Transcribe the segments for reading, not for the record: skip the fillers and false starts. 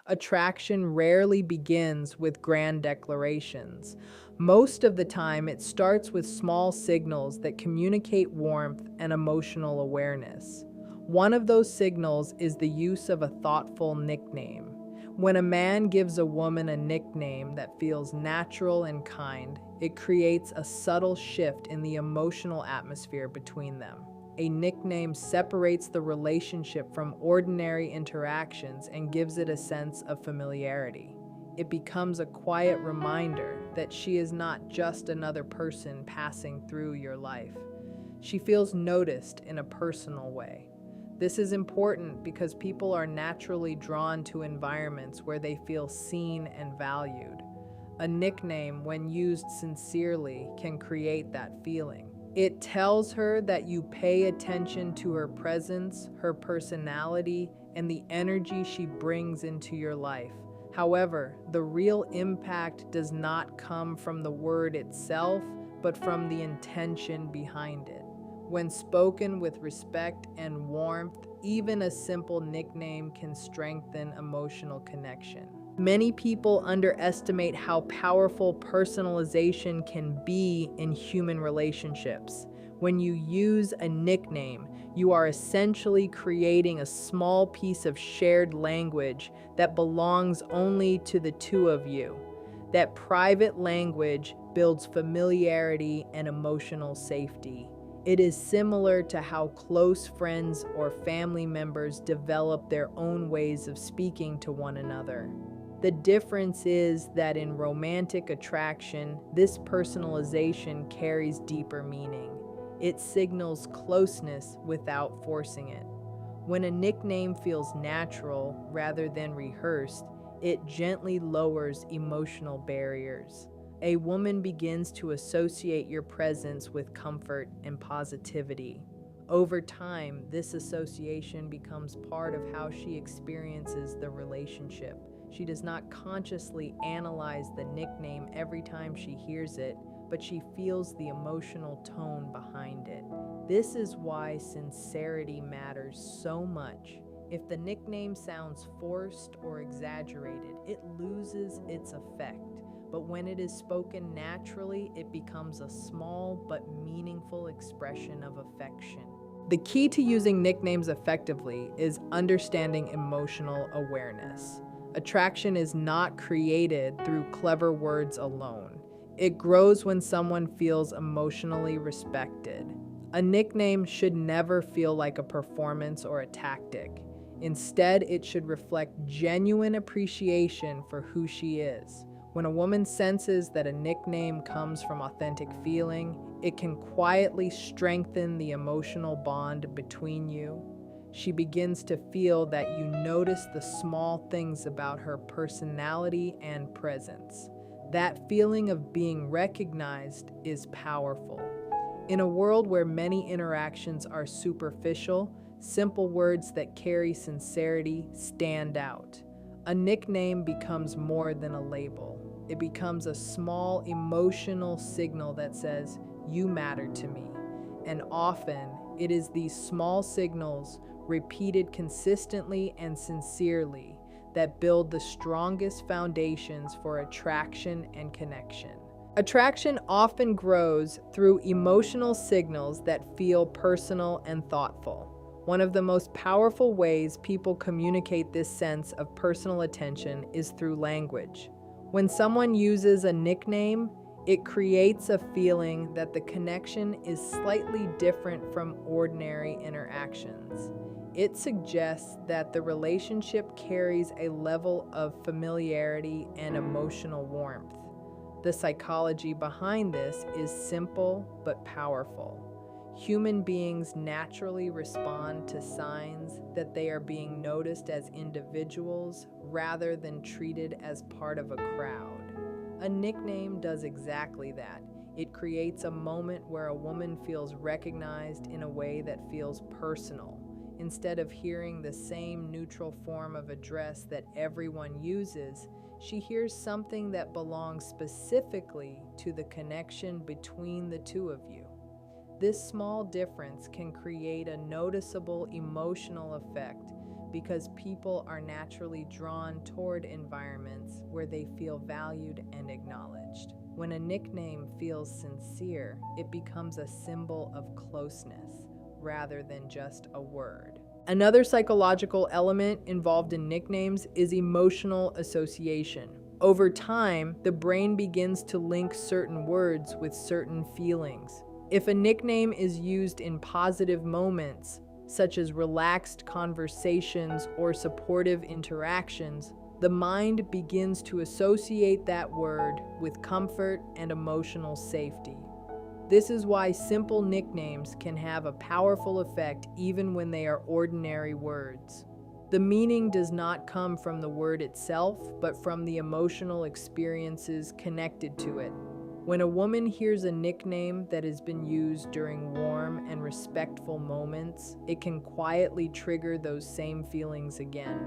Attraction rarely begins with grand declarations. Most of the time, it starts with small signals that communicate warmth and emotional awareness. One of those signals is the use of a thoughtful nickname. When a man gives a woman a nickname that feels natural and kind, it creates a subtle shift in the emotional atmosphere between them. A nickname separates the relationship from ordinary interactions and gives it a sense of familiarity. It becomes a quiet reminder that she is not just another person passing through your life. She feels noticed in a personal way. This is important because people are naturally drawn to environments where they feel seen and valued. A nickname, when used sincerely, can create that feeling. It tells her that you pay attention to her presence, her personality, and the energy she brings into your life. However, the real impact does not come from the word itself, but from the intention behind it. When spoken with respect and warmth, even a simple nickname can strengthen emotional connection. Many people underestimate how powerful personalization can be in human relationships. When you use a nickname, you are essentially creating a small piece of shared language that belongs only to the two of you. That private language builds familiarity and emotional safety. It is similar to how close friends or family members develop their own ways of speaking to one another. The difference is that in romantic attraction, this personalization carries deeper meaning. It signals closeness without forcing it. When a nickname feels natural rather than rehearsed, it gently lowers emotional barriers. A woman begins to associate your presence with comfort and positivity. Over time, this association becomes part of how she experiences the relationship. She does not consciously analyze the nickname every time she hears it, but she feels the emotional tone behind it. This is why sincerity matters so much. If the nickname sounds forced or exaggerated, it loses its effect. But when it is spoken naturally, it becomes a small but meaningful expression of affection. The key to using nicknames effectively is understanding emotional awareness. Attraction is not created through clever words alone. It grows when someone feels emotionally respected. A nickname should never feel like a performance or a tactic. Instead, it should reflect genuine appreciation for who she is. When a woman senses that a nickname comes from authentic feeling, it can quietly strengthen the emotional bond between you. She begins to feel that you notice the small things about her personality and presence. That feeling of being recognized is powerful. In a world where many interactions are superficial, simple words that carry sincerity stand out. A nickname becomes more than a label. It becomes a small emotional signal that says, "You matter to me." And often, it is these small signals, repeated consistently and sincerely, that build the strongest foundations for attraction and connection. Attraction often grows through emotional signals that feel personal and thoughtful. One of the most powerful ways people communicate this sense of personal attention is through language. When someone uses a nickname, it creates a feeling that the connection is slightly different from ordinary interactions. It suggests that the relationship carries a level of familiarity and emotional warmth. The psychology behind this is simple but powerful. Human beings naturally respond to signs that they are being noticed as individuals rather than treated as part of a crowd. A nickname does exactly that. It creates a moment where a woman feels recognized in a way that feels personal. Instead of hearing the same neutral form of address that everyone uses, she hears something that belongs specifically to the connection between the two of you. This small difference can create a noticeable emotional effect, because people are naturally drawn toward environments where they feel valued and acknowledged. When a nickname feels sincere, it becomes a symbol of closeness rather than just a word. Another psychological element involved in nicknames is emotional association. Over time, the brain begins to link certain words with certain feelings. If a nickname is used in positive moments, such as relaxed conversations or supportive interactions, the mind begins to associate that word with comfort and emotional safety. This is why simple nicknames can have a powerful effect even when they are ordinary words. The meaning does not come from the word itself, but from the emotional experiences connected to it. When a woman hears a nickname that has been used during warm and respectful moments, it can quietly trigger those same feelings again.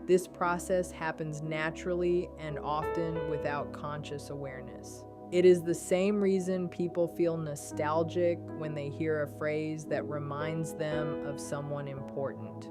This process happens naturally and often without conscious awareness. It is the same reason people feel nostalgic when they hear a phrase that reminds them of someone important.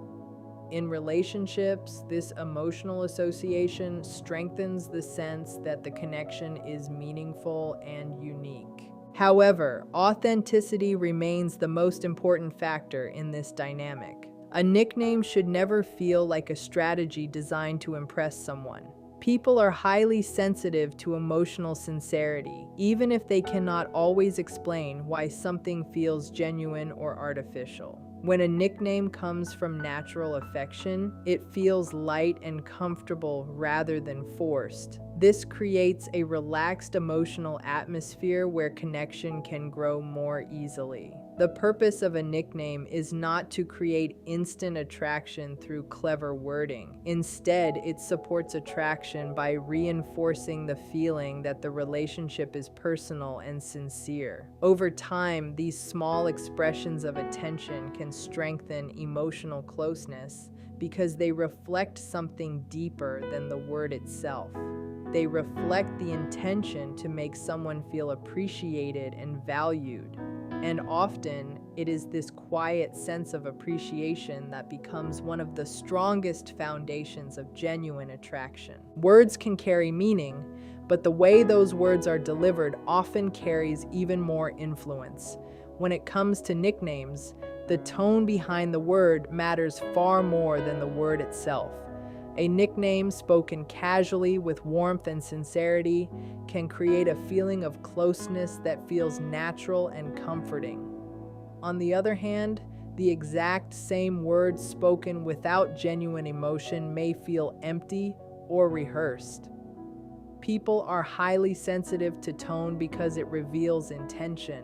In relationships, this emotional association strengthens the sense that the connection is meaningful and unique. However, authenticity remains the most important factor in this dynamic. A nickname should never feel like a strategy designed to impress someone. People are highly sensitive to emotional sincerity, even if they cannot always explain why something feels genuine or artificial. When a nickname comes from natural affection, it feels light and comfortable rather than forced. This creates a relaxed emotional atmosphere where connection can grow more easily. The purpose of a nickname is not to create instant attraction through clever wording. Instead, it supports attraction by reinforcing the feeling that the relationship is personal and sincere. Over time, these small expressions of attention can strengthen emotional closeness because they reflect something deeper than the word itself. They reflect the intention to make someone feel appreciated and valued. And often, it is this quiet sense of appreciation that becomes one of the strongest foundations of genuine attraction. Words can carry meaning, but the way those words are delivered often carries even more influence. When it comes to nicknames, the tone behind the word matters far more than the word itself. A nickname spoken casually with warmth and sincerity can create a feeling of closeness that feels natural and comforting. On the other hand, the exact same word spoken without genuine emotion may feel empty or rehearsed. People are highly sensitive to tone because it reveals intention.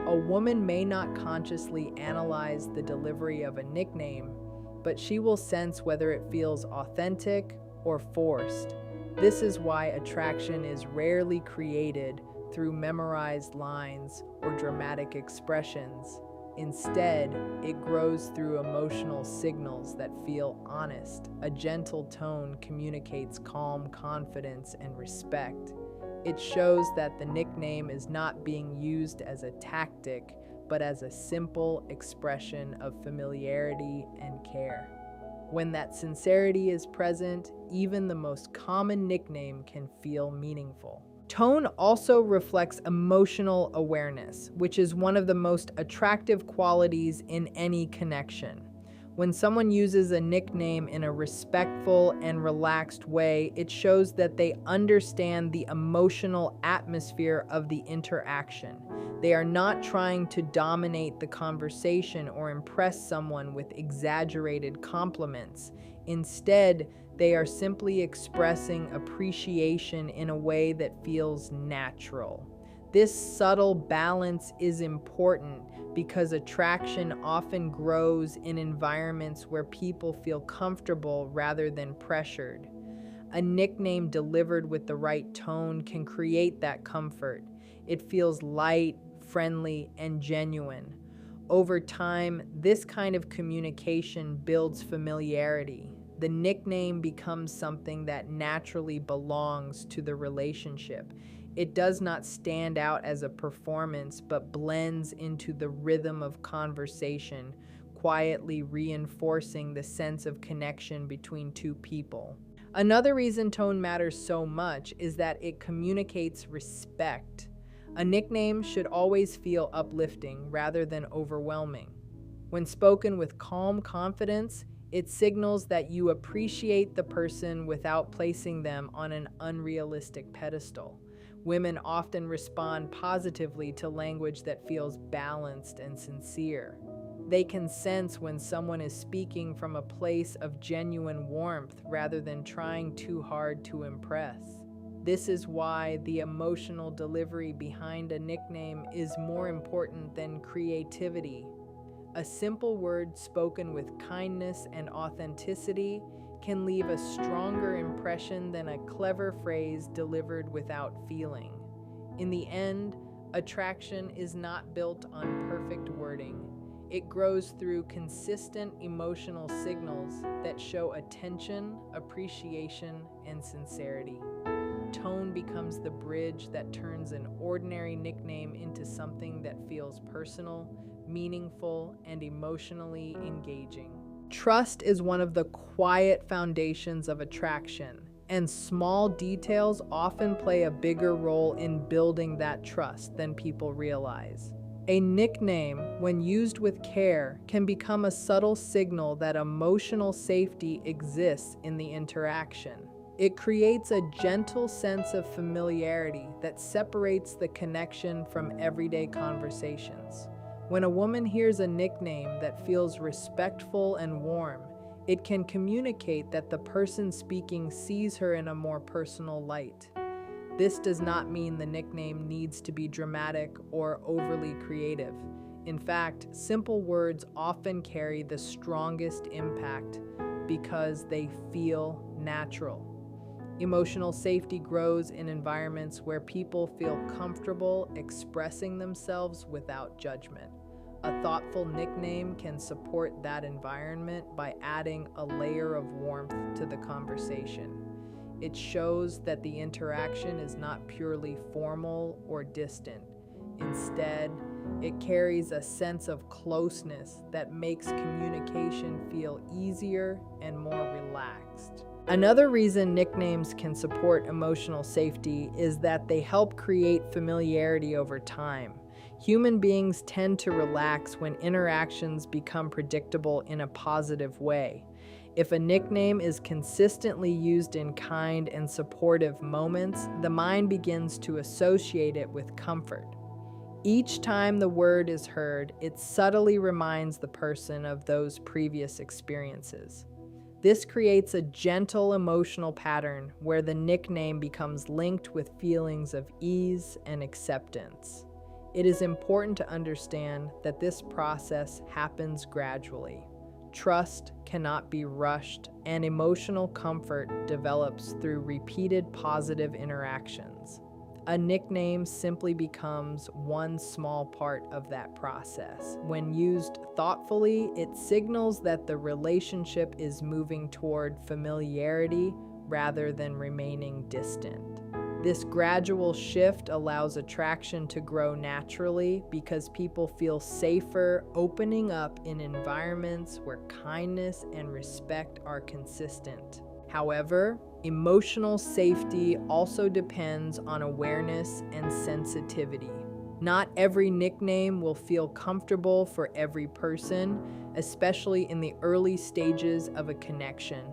A woman may not consciously analyze the delivery of a nickname, but she will sense whether it feels authentic or forced. This is why attraction is rarely created through memorized lines or dramatic expressions. Instead, it grows through emotional signals that feel honest. A gentle tone communicates calm confidence and respect. It shows that the nickname is not being used as a tactic, but as a simple expression of familiarity and care. When that sincerity is present, even the most common nickname can feel meaningful. Tone also reflects emotional awareness, which is one of the most attractive qualities in any connection. When someone uses a nickname in a respectful and relaxed way, it shows that they understand the emotional atmosphere of the interaction. They are not trying to dominate the conversation or impress someone with exaggerated compliments. Instead, they are simply expressing appreciation in a way that feels natural. This subtle balance is important because attraction often grows in environments where people feel comfortable rather than pressured. A nickname delivered with the right tone can create that comfort. It feels light, friendly, and genuine. Over time, this kind of communication builds familiarity. The nickname becomes something that naturally belongs to the relationship. It does not stand out as a performance, but blends into the rhythm of conversation, quietly reinforcing the sense of connection between two people. Another reason tone matters so much is that it communicates respect. A nickname should always feel uplifting rather than overwhelming. When spoken with calm confidence, it signals that you appreciate the person without placing them on an unrealistic pedestal. Women often respond positively to language that feels balanced and sincere. They can sense when someone is speaking from a place of genuine warmth rather than trying too hard to impress. This is why the emotional delivery behind a nickname is more important than creativity. A simple word spoken with kindness and authenticity can leave a stronger impression than a clever phrase delivered without feeling. In the end, attraction is not built on perfect wording. It grows through consistent emotional signals that show attention, appreciation, and sincerity. Tone becomes the bridge that turns an ordinary nickname into something that feels personal, meaningful, and emotionally engaging. Trust is one of the quiet foundations of attraction, and small details often play a bigger role in building that trust than people realize. A nickname, when used with care, can become a subtle signal that emotional safety exists in the interaction. It creates a gentle sense of familiarity that separates the connection from everyday conversations. When a woman hears a nickname that feels respectful and warm, it can communicate that the person speaking sees her in a more personal light. This does not mean the nickname needs to be dramatic or overly creative. In fact, simple words often carry the strongest impact because they feel natural. Emotional safety grows in environments where people feel comfortable expressing themselves without judgment. A thoughtful nickname can support that environment by adding a layer of warmth to the conversation. It shows that the interaction is not purely formal or distant. Instead, it carries a sense of closeness that makes communication feel easier and more relaxed. Another reason nicknames can support emotional safety is that they help create familiarity over time. Human beings tend to relax when interactions become predictable in a positive way. If a nickname is consistently used in kind and supportive moments, the mind begins to associate it with comfort. Each time the word is heard, it subtly reminds the person of those previous experiences. This creates a gentle emotional pattern where the nickname becomes linked with feelings of ease and acceptance. It is important to understand that this process happens gradually. Trust cannot be rushed, and emotional comfort develops through repeated positive interactions. A nickname simply becomes one small part of that process. When used thoughtfully, it signals that the relationship is moving toward familiarity rather than remaining distant. This gradual shift allows attraction to grow naturally because people feel safer opening up in environments where kindness and respect are consistent. However, emotional safety also depends on awareness and sensitivity. Not every nickname will feel comfortable for every person, especially in the early stages of a connection.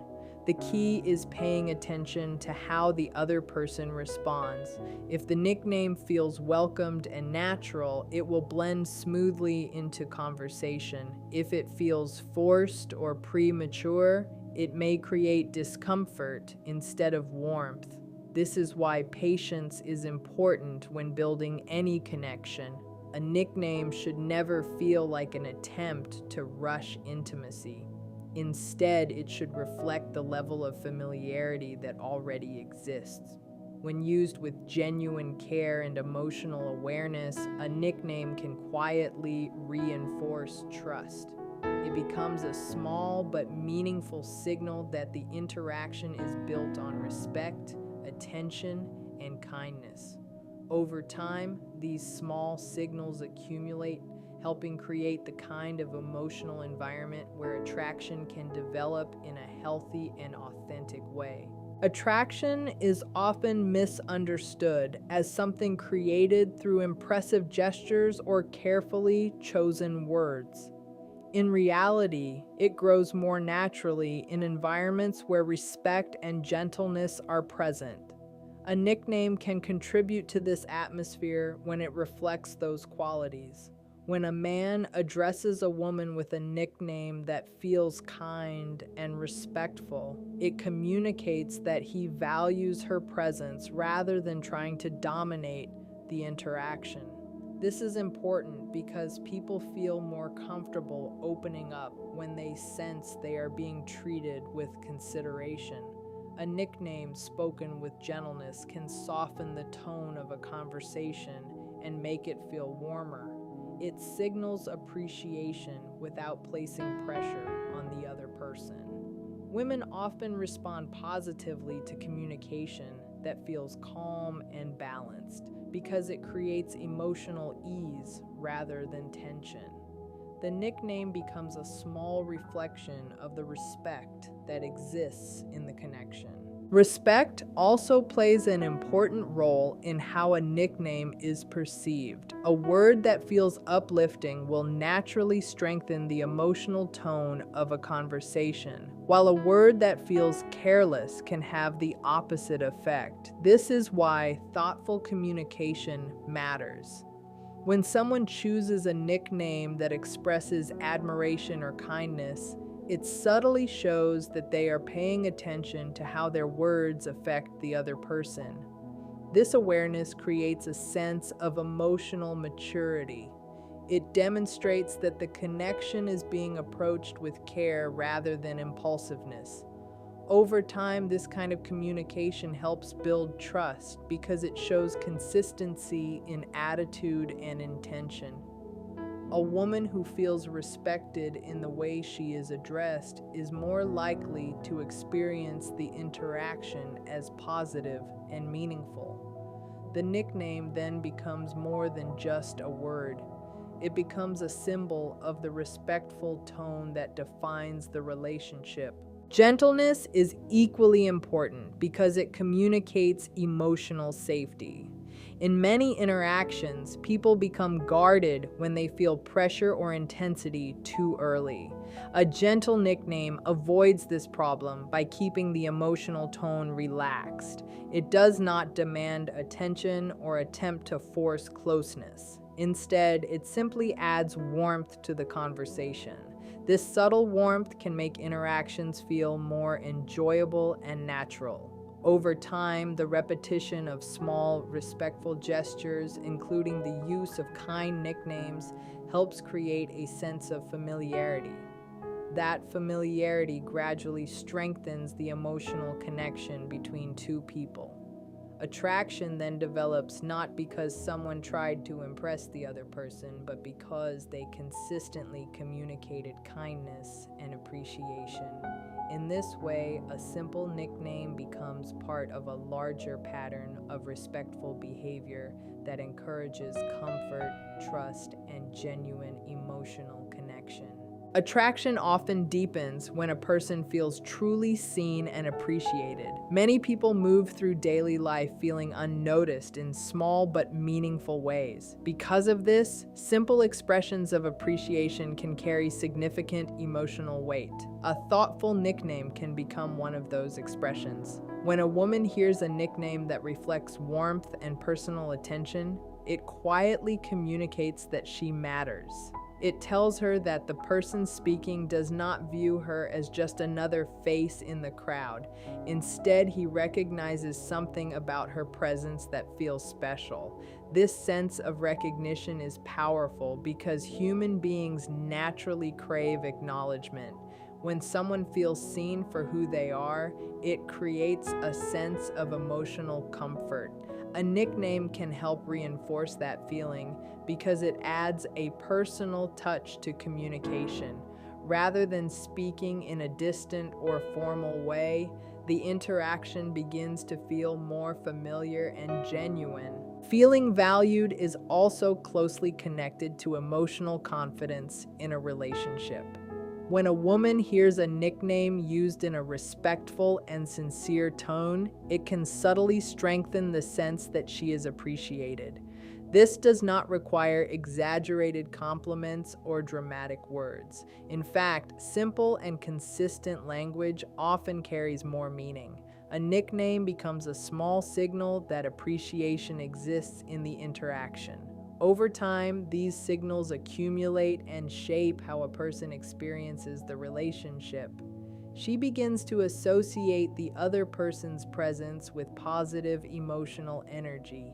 The key is paying attention to how the other person responds. If the nickname feels welcomed and natural, it will blend smoothly into conversation. If it feels forced or premature, it may create discomfort instead of warmth. This is why patience is important when building any connection. A nickname should never feel like an attempt to rush intimacy. Instead, it should reflect the level of familiarity that already exists. When used with genuine care and emotional awareness, a nickname can quietly reinforce trust. It becomes a small but meaningful signal that the interaction is built on respect, attention, and kindness. Over time, these small signals accumulate, helping create the kind of emotional environment where attraction can develop in a healthy and authentic way. Attraction is often misunderstood as something created through impressive gestures or carefully chosen words. In reality, it grows more naturally in environments where respect and gentleness are present. A nickname can contribute to this atmosphere when it reflects those qualities. When a man addresses a woman with a nickname that feels kind and respectful, it communicates that he values her presence rather than trying to dominate the interaction. This is important because people feel more comfortable opening up when they sense they are being treated with consideration. A nickname spoken with gentleness can soften the tone of a conversation and make it feel warmer. It signals appreciation without placing pressure on the other person. Women often respond positively to communication that feels calm and balanced because it creates emotional ease rather than tension. The nickname becomes a small reflection of the respect that exists in the connection. Respect also plays an important role in how a nickname is perceived. A word that feels uplifting will naturally strengthen the emotional tone of a conversation, while a word that feels careless can have the opposite effect. This is why thoughtful communication matters. When someone chooses a nickname that expresses admiration or kindness, it subtly shows that they are paying attention to how their words affect the other person. This awareness creates a sense of emotional maturity. It demonstrates that the connection is being approached with care rather than impulsiveness. Over time, this kind of communication helps build trust because it shows consistency in attitude and intention. A woman who feels respected in the way she is addressed is more likely to experience the interaction as positive and meaningful. The nickname then becomes more than just a word. It becomes a symbol of the respectful tone that defines the relationship. Gentleness is equally important because it communicates emotional safety. In many interactions, people become guarded when they feel pressure or intensity too early. A gentle nickname avoids this problem by keeping the emotional tone relaxed. It does not demand attention or attempt to force closeness. Instead, it simply adds warmth to the conversation. This subtle warmth can make interactions feel more enjoyable and natural. Over time, the repetition of small, respectful gestures, including the use of kind nicknames, helps create a sense of familiarity. That familiarity gradually strengthens the emotional connection between two people. Attraction then develops not because someone tried to impress the other person, but because they consistently communicated kindness and appreciation. In this way, a simple nickname becomes part of a larger pattern of respectful behavior that encourages comfort, trust, and genuine emotional connection. Attraction often deepens when a person feels truly seen and appreciated. Many people move through daily life feeling unnoticed in small but meaningful ways. Because of this, simple expressions of appreciation can carry significant emotional weight. A thoughtful nickname can become one of those expressions. When a woman hears a nickname that reflects warmth and personal attention, it quietly communicates that she matters. It tells her that the person speaking does not view her as just another face in the crowd. Instead, he recognizes something about her presence that feels special. This sense of recognition is powerful because human beings naturally crave acknowledgement. When someone feels seen for who they are, it creates a sense of emotional comfort. A nickname can help reinforce that feeling because it adds a personal touch to communication. Rather than speaking in a distant or formal way, the interaction begins to feel more familiar and genuine. Feeling valued is also closely connected to emotional confidence in a relationship. When a woman hears a nickname used in a respectful and sincere tone, it can subtly strengthen the sense that she is appreciated. This does not require exaggerated compliments or dramatic words. In fact, simple and consistent language often carries more meaning. A nickname becomes a small signal that appreciation exists in the interaction. Over time, these signals accumulate and shape how a person experiences the relationship. She begins to associate the other person's presence with positive emotional energy.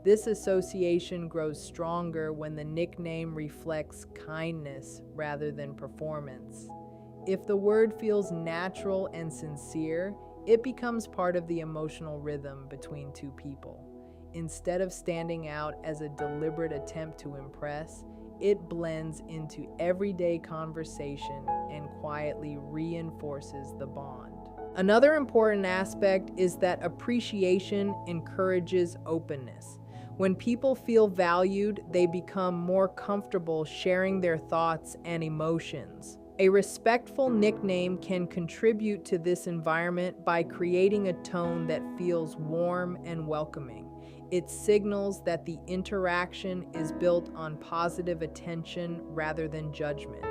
This association grows stronger when the nickname reflects kindness rather than performance. If the word feels natural and sincere, it becomes part of the emotional rhythm between two people. Instead of standing out as a deliberate attempt to impress, it blends into everyday conversation and quietly reinforces the bond. Another important aspect is that appreciation encourages openness. When people feel valued, they become more comfortable sharing their thoughts and emotions. A respectful nickname can contribute to this environment by creating a tone that feels warm and welcoming. It signals that the interaction is built on positive attention rather than judgment.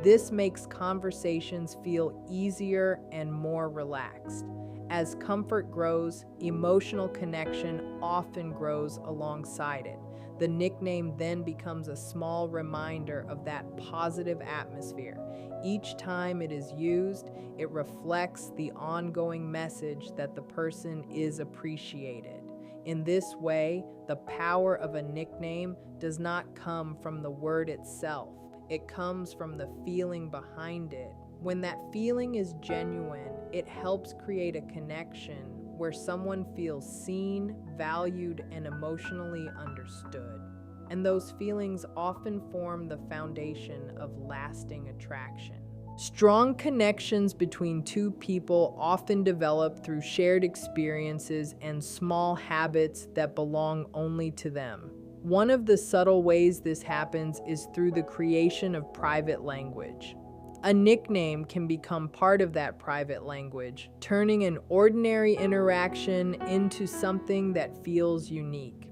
This makes conversations feel easier and more relaxed. As comfort grows, emotional connection often grows alongside it. The nickname then becomes a small reminder of that positive atmosphere. Each time it is used, it reflects the ongoing message that the person is appreciated. In this way, the power of a nickname does not come from the word itself. It comes from the feeling behind it. When that feeling is genuine, it helps create a connection where someone feels seen, valued, and emotionally understood. And those feelings often form the foundation of lasting attraction. Strong connections between two people often develop through shared experiences and small habits that belong only to them. One of the subtle ways this happens is through the creation of private language. A nickname can become part of that private language, turning an ordinary interaction into something that feels unique.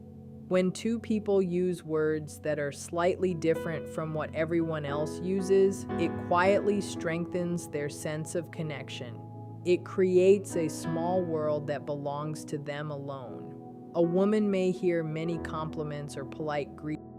When two people use words that are slightly different from what everyone else uses, it quietly strengthens their sense of connection. It creates a small world that belongs to them alone. A woman may hear many compliments or polite greetings